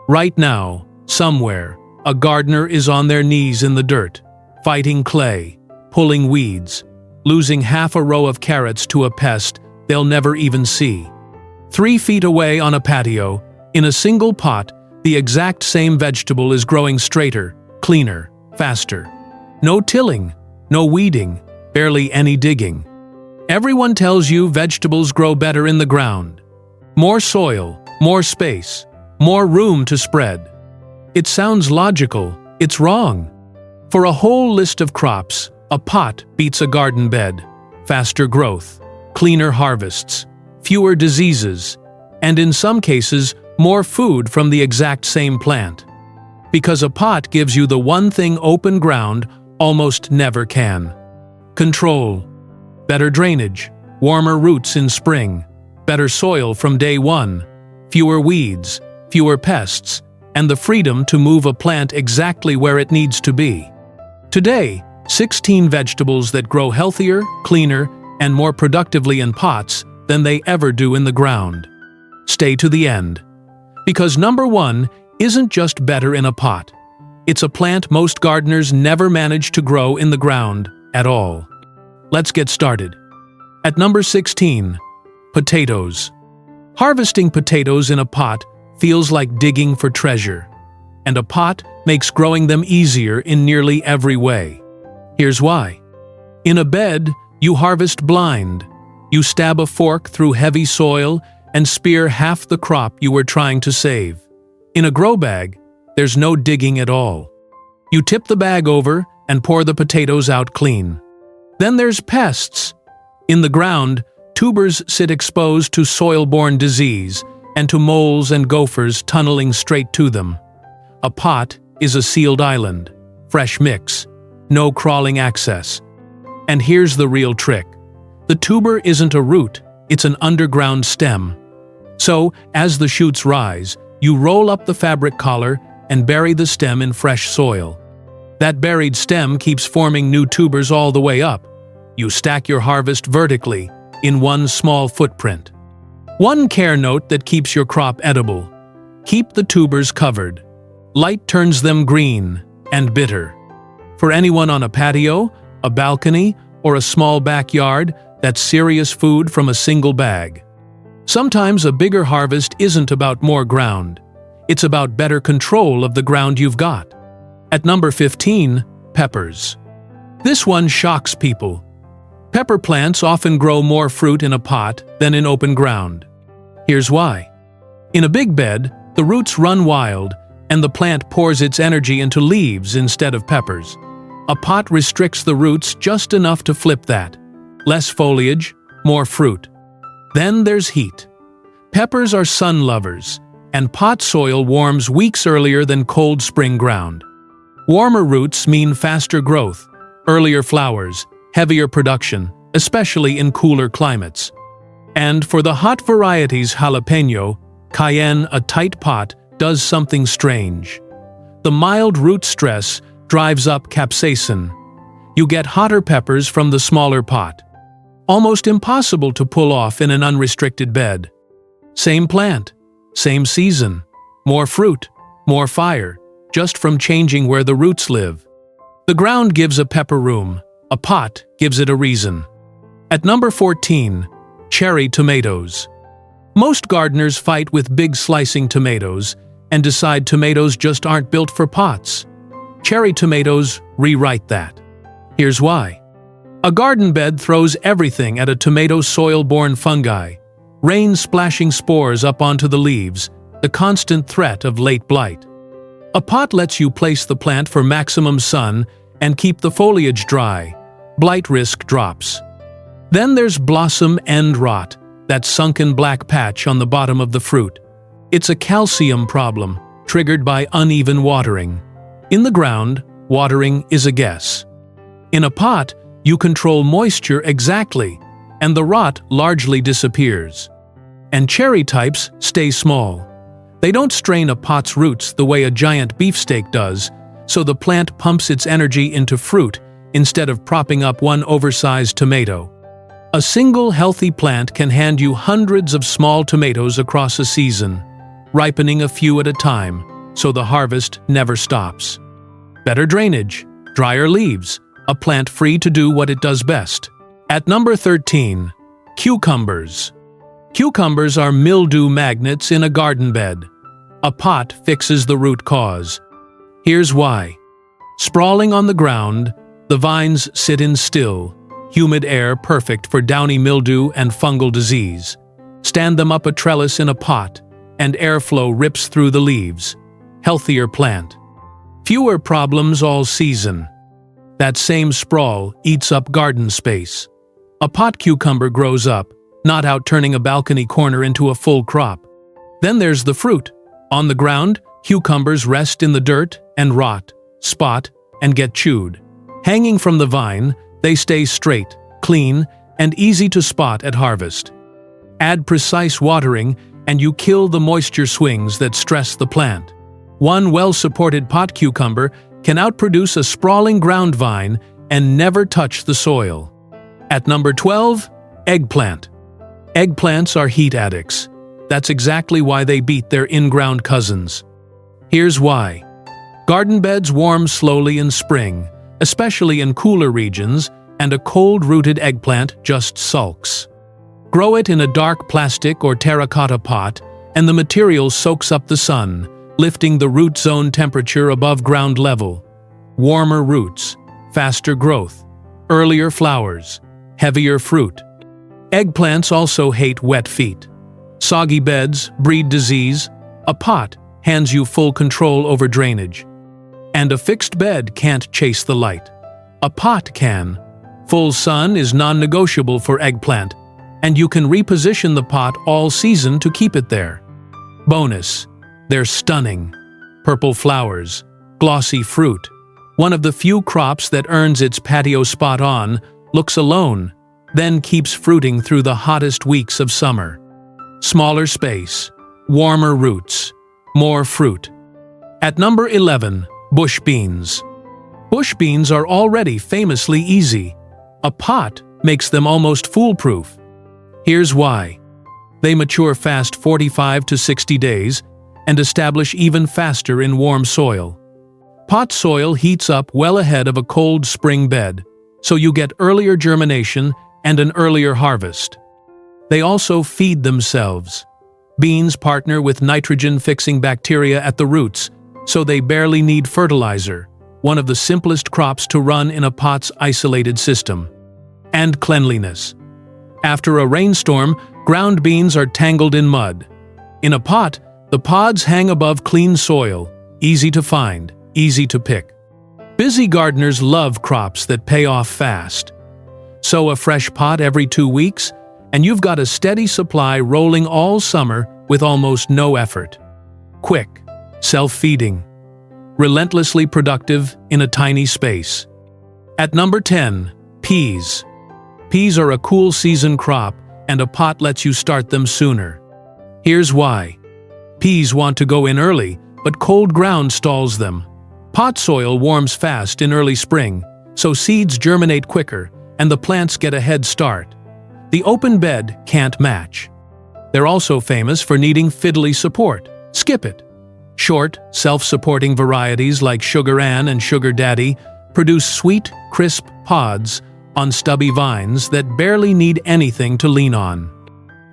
Right now, somewhere, a gardener is on their knees in the dirt, fighting clay, pulling weeds, losing half a row of carrots to a pest they'll never even see. 3 feet away on a patio, in a single pot, the exact same vegetable is growing straighter, cleaner, faster. No tilling, no weeding, barely any digging. Everyone tells you vegetables grow better in the ground. More soil, more space, more room to spread. It sounds logical, it's wrong. For a whole list of crops, a pot beats a garden bed. Faster growth, cleaner harvests, fewer diseases, and in some cases, more food from the exact same plant. Because a pot gives you the one thing open ground almost never can. Control. Better drainage, warmer roots in spring, better soil from day one, fewer weeds, fewer pests, and the freedom to move a plant exactly where it needs to be. Today, 16 vegetables that grow healthier, cleaner, and more productively in pots than they ever do in the ground. Stay to the end. Because number 1 isn't just better in a pot. It's a plant most gardeners never manage to grow in the ground at all. Let's get started. At number 16, potatoes. Harvesting potatoes in a pot feels like digging for treasure, and a pot makes growing them easier in nearly every way. Here's why. In a bed, you harvest blind. You stab a fork through heavy soil and spear half the crop you were trying to save. In a grow bag, there's no digging at all. You tip the bag over and pour the potatoes out clean. Then there's pests. In the ground, tubers sit exposed to soil-borne disease and to moles and gophers tunneling straight to them. A pot is a sealed island, fresh mix, no crawling access. And here's the real trick. The tuber isn't a root, it's an underground stem. So, as the shoots rise, you roll up the fabric collar and bury the stem in fresh soil. That buried stem keeps forming new tubers all the way up. You stack your harvest vertically, in one small footprint. One care note that keeps your crop edible. Keep the tubers covered. Light turns them green and bitter. For anyone on a patio, a balcony, or a small backyard, that's serious food from a single bag. Sometimes a bigger harvest isn't about more ground. It's about better control of the ground you've got. At number 15, peppers. This one shocks people. Pepper plants often grow more fruit in a pot than in open ground. Here's why. In a big bed, the roots run wild, and the plant pours its energy into leaves instead of peppers. A pot restricts the roots just enough to flip that. Less foliage, more fruit. Then there's heat. Peppers are sun lovers, and pot soil warms weeks earlier than cold spring ground. Warmer roots mean faster growth, earlier flowers, heavier production, especially in cooler climates. And for the hot varieties jalapeno, cayenne, a tight pot does something strange. The mild root stress drives up capsaicin. You get hotter peppers from the smaller pot. Almost impossible to pull off in an unrestricted bed. Same plant, same season, more fruit, more fire, just from changing where the roots live. The ground gives a pepper room, a pot gives it a reason. At number 14, cherry tomatoes. Most gardeners fight with big slicing tomatoes and decide tomatoes just aren't built for pots. Cherry tomatoes rewrite that. Here's why. A garden bed throws everything at a tomato soil-borne fungi, rain splashing spores up onto the leaves, the constant threat of late blight. A pot lets you place the plant for maximum sun and keep the foliage dry. Blight risk drops. Then there's blossom end rot, that sunken black patch on the bottom of the fruit. It's a calcium problem, triggered by uneven watering. In the ground, watering is a guess. In a pot, you control moisture exactly, and the rot largely disappears. And cherry types stay small. They don't strain a pot's roots the way a giant beefsteak does, so the plant pumps its energy into fruit instead of propping up one oversized tomato. A single healthy plant can hand you hundreds of small tomatoes across a season, ripening a few at a time, so the harvest never stops. Better drainage, drier leaves, a plant free to do what it does best. At number 13, cucumbers. Cucumbers are mildew magnets in a garden bed. A pot fixes the root cause. Here's why. Sprawling on the ground, the vines sit in still, humid air perfect for downy mildew and fungal disease. Stand them up a trellis in a pot, and airflow rips through the leaves. Healthier plant. Fewer problems all season. That same sprawl eats up garden space. A pot cucumber grows up, not out turning a balcony corner into a full crop. Then there's the fruit. On the ground, cucumbers rest in the dirt and rot, spot, and get chewed. Hanging from the vine, they stay straight, clean, and easy to spot at harvest. Add precise watering, and you kill the moisture swings that stress the plant. One well-supported pot cucumber can outproduce a sprawling ground vine and never touch the soil. At number 12, eggplant. Eggplants are heat addicts. That's exactly why they beat their in-ground cousins. Here's why. Garden beds warm slowly in spring, especially in cooler regions, and a cold-rooted eggplant just sulks. Grow it in a dark plastic or terracotta pot, and the material soaks up the sun, lifting the root zone temperature above ground level. Warmer roots, faster growth, earlier flowers, heavier fruit. Eggplants also hate wet feet. Soggy beds breed disease. A pot hands you full control over drainage. And a fixed bed can't chase the light. A pot can. Full sun is non-negotiable for eggplant, and you can reposition the pot all season to keep it there. Bonus, they're stunning. Purple flowers, glossy fruit. One of the few crops that earns its patio spot on, looks alone, then keeps fruiting through the hottest weeks of summer. Smaller space, warmer roots, more fruit. At number 11, bush beans. Bush beans are already famously easy. A pot makes them almost foolproof. Here's why. They mature fast 45 to 60 days and establish even faster in warm soil. Pot soil heats up well ahead of a cold spring bed, so you get earlier germination and an earlier harvest. They also feed themselves. Beans partner with nitrogen-fixing bacteria at the roots, so they barely need fertilizer, one of the simplest crops to run in a pot's isolated system. And cleanliness. After a rainstorm, ground beans are tangled in mud. In a pot, the pods hang above clean soil, easy to find, easy to pick. Busy gardeners love crops that pay off fast. Sow a fresh pot every 2 weeks, and you've got a steady supply rolling all summer with almost no effort. Quick, self-feeding, relentlessly productive in a tiny space. At number 10, peas. Peas are a cool season crop, and a pot lets you start them sooner. Here's why. Peas want to go in early, but cold ground stalls them. Pot soil warms fast in early spring, so seeds germinate quicker, and the plants get a head start. The open bed can't match. They're also famous for needing fiddly support. Skip it. Short, self-supporting varieties like Sugar Ann and Sugar Daddy produce sweet, crisp pods on stubby vines that barely need anything to lean on.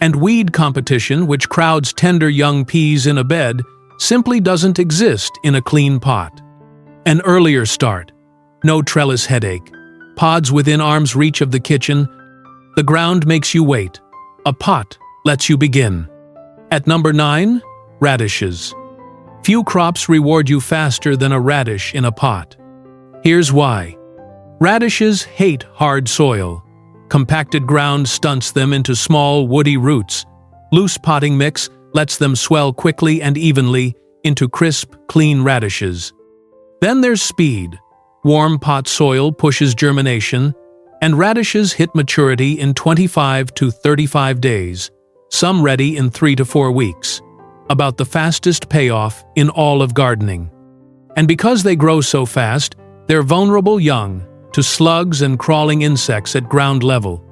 And weed competition, which crowds tender young peas in a bed, simply doesn't exist in a clean pot. An earlier start. No trellis headache. Pods within arm's reach of the kitchen. The ground makes you wait. A pot lets you begin. At number 9, radishes. Few crops reward you faster than a radish in a pot. Here's why. Radishes hate hard soil. Compacted ground stunts them into small, woody roots. Loose potting mix lets them swell quickly and evenly into crisp, clean radishes. Then there's speed. Warm pot soil pushes germination, and radishes hit maturity in 25 to 35 days, some ready in 3 to 4 weeks. About the fastest payoff in all of gardening. And because they grow so fast, they're vulnerable young to slugs and crawling insects at ground level.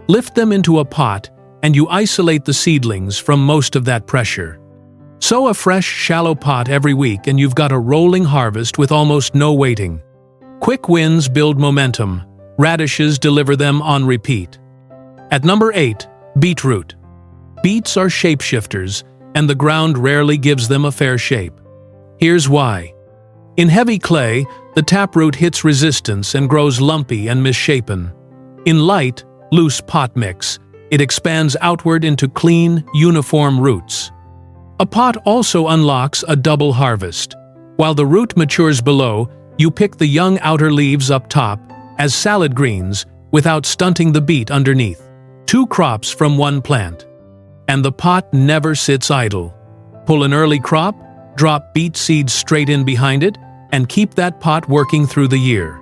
Lift them into a pot, and you isolate the seedlings from most of that pressure. Sow a fresh, shallow pot every week and you've got a rolling harvest with almost no waiting. Quick wins build momentum. Radishes deliver them on repeat. At number 8, beetroot. Beets are shapeshifters, and the ground rarely gives them a fair shape. Here's why. In heavy clay, the taproot hits resistance and grows lumpy and misshapen. In light, loose pot mix, it expands outward into clean, uniform roots. A pot also unlocks a double harvest. While the root matures below, you pick the young outer leaves up top as salad greens without stunting the beet underneath. 2 crops from one plant. And the pot never sits idle. Pull an early crop, drop beet seeds straight in behind it, and keep that pot working through the year.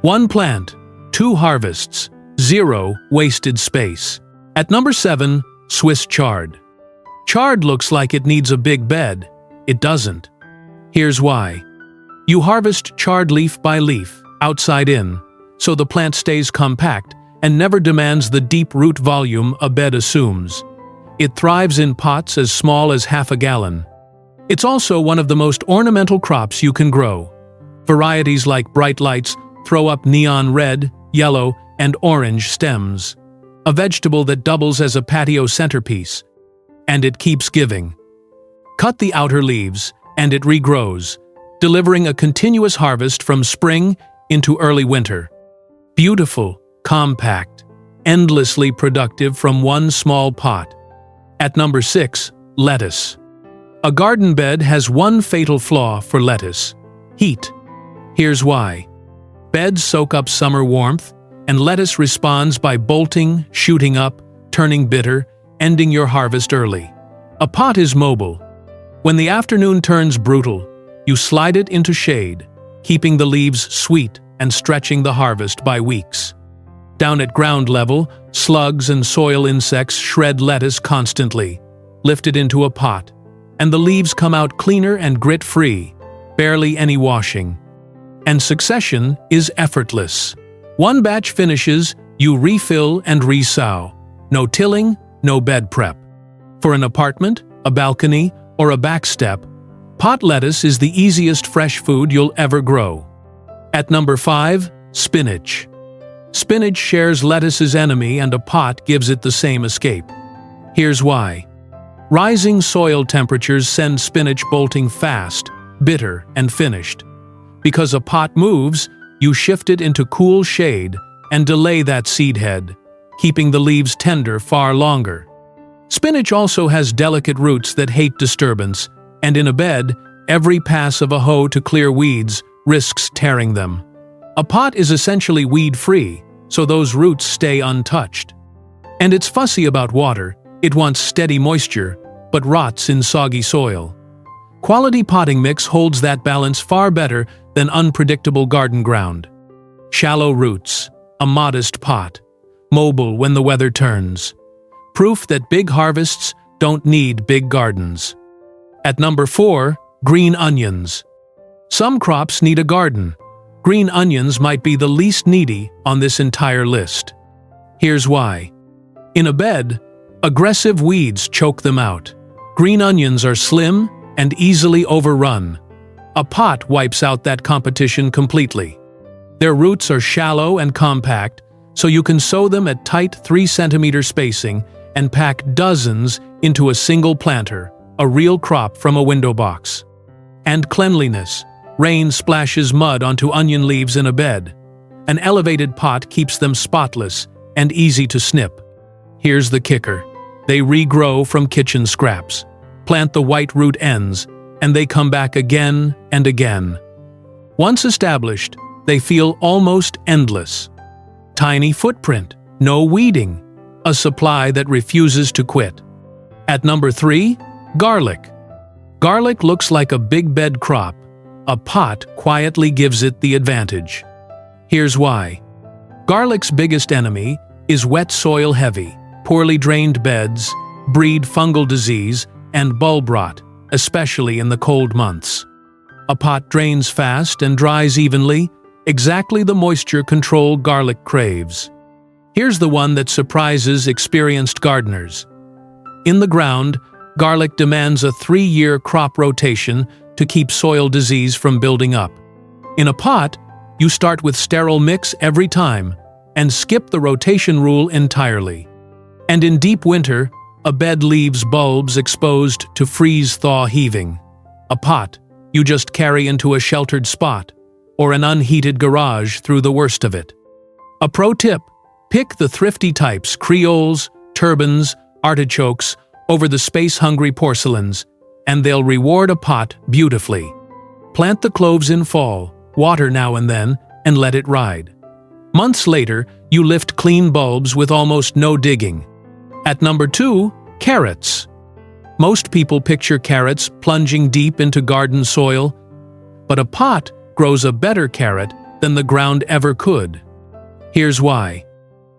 1 plant, 2 harvests, 0 wasted space. At number 7, Swiss chard. Chard looks like it needs a big bed. It doesn't. Here's why. You harvest chard leaf by leaf, outside in, so the plant stays compact and never demands the deep root volume a bed assumes. It thrives in pots as small as half a gallon. It's also one of the most ornamental crops you can grow. Varieties like Bright Lights throw up neon red, yellow, and orange stems. A vegetable that doubles as a patio centerpiece. And it keeps giving. Cut the outer leaves, and it regrows, delivering a continuous harvest from spring into early winter. Beautiful, compact, endlessly productive from one small pot. At number 6, lettuce. A garden bed has one fatal flaw for lettuce: heat. Here's why. Beds soak up summer warmth, and lettuce responds by bolting, shooting up, turning bitter, ending your harvest early. A pot is mobile. When the afternoon turns brutal, you slide it into shade, keeping the leaves sweet and stretching the harvest by weeks. Down at ground level, slugs and soil insects shred lettuce constantly, lift it into a pot, and the leaves come out cleaner and grit-free, barely any washing. And succession is effortless. One batch finishes, you refill and resow. No tilling, no bed prep. For an apartment, a balcony, or a back step, pot lettuce is the easiest fresh food you'll ever grow. At number 5, spinach. Spinach shares lettuce's enemy, and a pot gives it the same escape. Here's why. Rising soil temperatures send spinach bolting fast, bitter, and finished. Because a pot moves, you shift it into cool shade and delay that seed head, keeping the leaves tender far longer. Spinach also has delicate roots that hate disturbance, and in a bed, every pass of a hoe to clear weeds risks tearing them. A pot is essentially weed-free, so those roots stay untouched. And it's fussy about water. It wants steady moisture, but rots in soggy soil. Quality potting mix holds that balance far better than unpredictable garden ground. Shallow roots, a modest pot, mobile when the weather turns. Proof that big harvests don't need big gardens. At number 4, green onions. Some crops need a garden. Green onions might be the least needy on this entire list. Here's why. In a bed, aggressive weeds choke them out. Green onions are slim and easily overrun. A pot wipes out that competition completely. Their roots are shallow and compact, so you can sow them at tight 3-centimeter spacing and pack dozens into a single planter, a real crop from a window box. And cleanliness. Rain splashes mud onto onion leaves in a bed. An elevated pot keeps them spotless and easy to snip. Here's the kicker. They regrow from kitchen scraps. Plant the white root ends, and they come back again and again. Once established, they feel almost endless. Tiny footprint, no weeding, a supply that refuses to quit. At number 3, garlic. Garlic looks like a big bed crop. A pot quietly gives it the advantage. Here's why. Garlic's biggest enemy is wet soil heavy, poorly drained beds, breed fungal disease, and bulb rot, especially in the cold months. A pot drains fast and dries evenly, exactly the moisture control garlic craves. Here's the one that surprises experienced gardeners. In the ground, Garlic demands a 3-year crop rotation to keep soil disease from building up. In a pot, you start with sterile mix every time and skip the rotation rule entirely. And in deep winter, a bed leaves bulbs exposed to freeze-thaw heaving. A pot, you just carry into a sheltered spot or an unheated garage through the worst of it. A pro tip: pick the thrifty types, creoles, turbans, artichokes, over the space-hungry porcelains, and they'll reward a pot beautifully. Plant the cloves in fall, water now and then, and let it ride. Months later, you lift clean bulbs with almost no digging. At number 2, carrots. Most people picture carrots plunging deep into garden soil, but a pot grows a better carrot than the ground ever could. Here's why.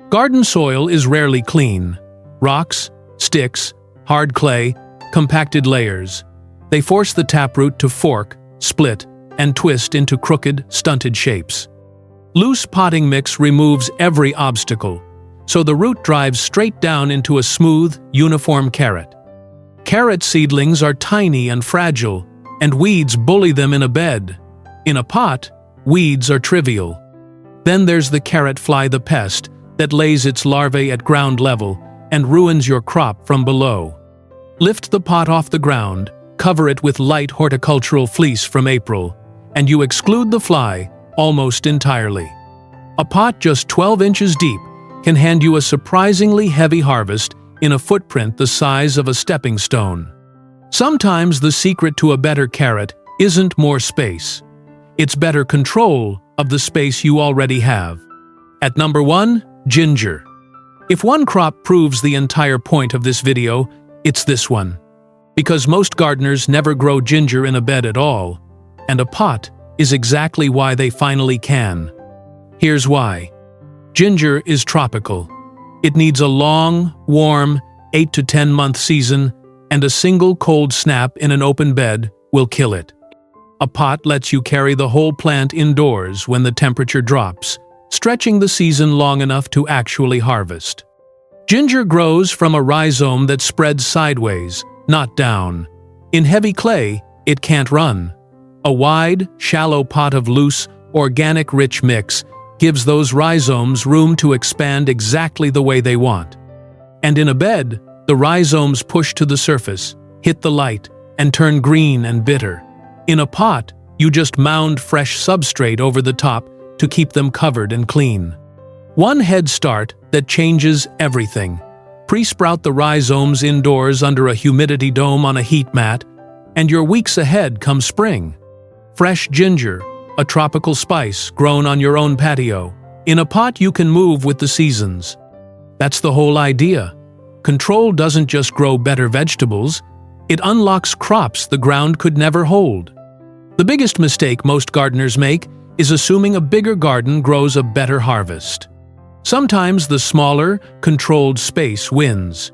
Garden soil is rarely clean. Rocks, sticks, hard clay, compacted layers. They force the taproot to fork, split, and twist into crooked, stunted shapes. Loose potting mix removes every obstacle, so the root drives straight down into a smooth, uniform carrot. Carrot seedlings are tiny and fragile, and weeds bully them in a bed. In a pot, weeds are trivial. Then there's the carrot fly, the pest, that lays its larvae at ground level and ruins your crop from below. Lift the pot off the ground, cover it with light horticultural fleece from April, and you exclude the fly almost entirely. A pot just 12 inches deep can hand you a surprisingly heavy harvest in a footprint the size of a stepping stone. Sometimes the secret to a better carrot isn't more space. It's better control of the space you already have. At number 1, ginger. If one crop proves the entire point of this video, it's this one. Because most gardeners never grow ginger in a bed at all, and a pot is exactly why they finally can. Here's why. Ginger is tropical. It needs a long, warm, 8 to 10 month season, and a single cold snap in an open bed will kill it. A pot lets you carry the whole plant indoors when the temperature drops, stretching the season long enough to actually harvest. Ginger grows from a rhizome that spreads sideways, not down. In heavy clay, it can't run. A wide, shallow pot of loose, organic rich mix gives those rhizomes room to expand exactly the way they want. And in a bed, the rhizomes push to the surface, hit the light, and turn green and bitter. In a pot, you just mound fresh substrate over the top to keep them covered and clean. One head start that changes everything. Pre-sprout the rhizomes indoors under a humidity dome on a heat mat, and you're weeks ahead come spring. Fresh ginger, a tropical spice grown on your own patio. In a pot you can move with the seasons. That's the whole idea. Control doesn't just grow better vegetables, it unlocks crops the ground could never hold. The biggest mistake most gardeners make is assuming a bigger garden grows a better harvest. Sometimes the smaller, controlled space wins.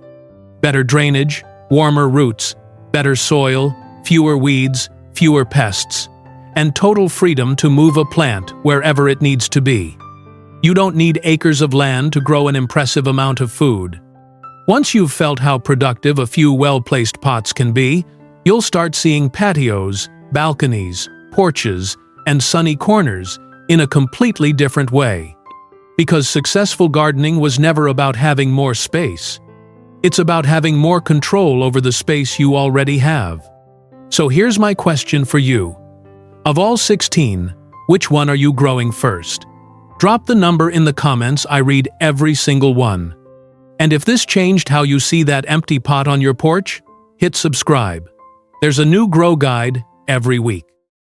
Better drainage, warmer roots, better soil, fewer weeds, fewer pests, and total freedom to move a plant wherever it needs to be. You don't need acres of land to grow an impressive amount of food. Once you've felt how productive a few well-placed pots can be, you'll start seeing patios, balconies, porches, and sunny corners in a completely different way. Because successful gardening was never about having more space. It's about having more control over the space you already have. So here's my question for you. Of all 16, which one are you growing first? Drop the number in the comments. I read every single one. And if this changed how you see that empty pot on your porch, hit subscribe. There's a new grow guide every week.